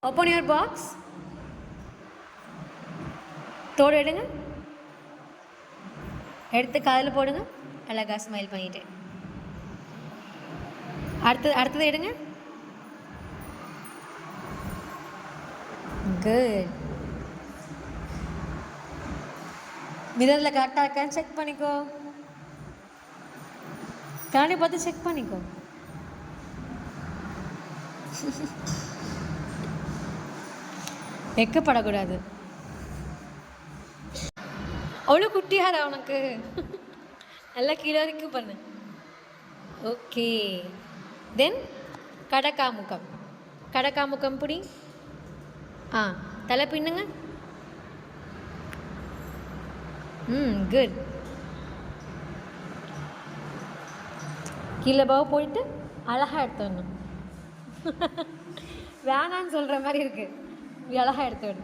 Open your box. தோடு எடுங்க, எடுத்து காதில் போடுங்க. அழகா ஸ்மைல் பண்ணிட்டு அடுத்தது எடுங்க. குட். மிரரில் கரெக்டாக இருக்கான்னு செக் பண்ணிக்கோ. கண்ணாடி பார்த்து செக் பண்ணிக்கோ. வெக்கப்படக்கூடாது. அவ்வளோ குட்டியாரா உனக்கு? நல்லா கீழே வரைக்கும் பண்ணு. ஓகே. தென் கடக்காமுக்கம். கடக்காமுக்கம் பிடி. தலை பின்னுங்க. குட். கீழே பாவ போயிட்டு அழகாக எடுத்துடணும். வேணான்னு சொல்கிற மாதிரி இருக்கு. அழகாக எடுத்து விடு.